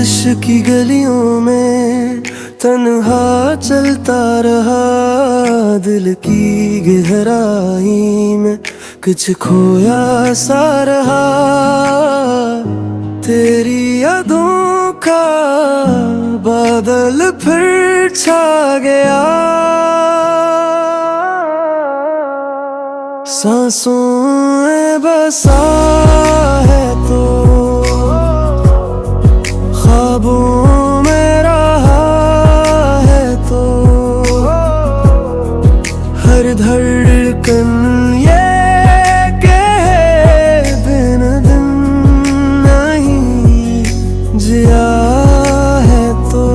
इश्क की गलियों में तन्हा चलता रहा, दिल की गहराई में कुछ खोया सा रहा। तेरी यादों का बादल फिर छा गया, सांसों में बसा है तो ख्वाबों में रहा है तो, हर धड़कन ये कहे दिन दिन नहीं जिया है तो।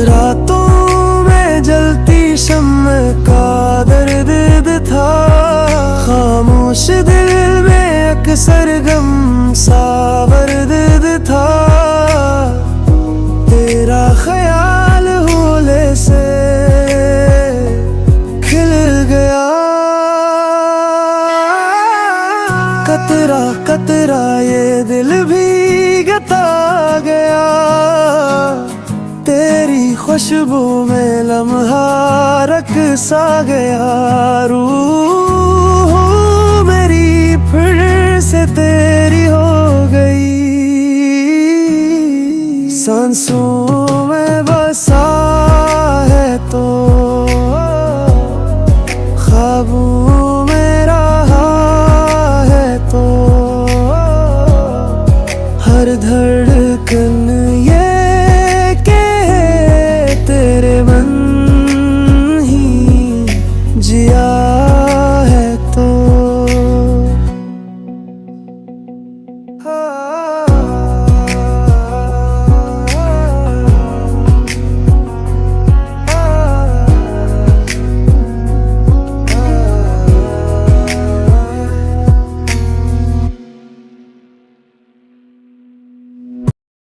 रातों में जलती शम्म का दर्द था, खामोश दिल में अक्सर गम सा वर्द था। तेरा ख्याल होले से खिल गया, कतरा कतरा ये दिल भीगता गया। तेरी खुशबू में लम्हा रक़्सा गया, रूह मेरी फिर से तेरी हो गई। सांसों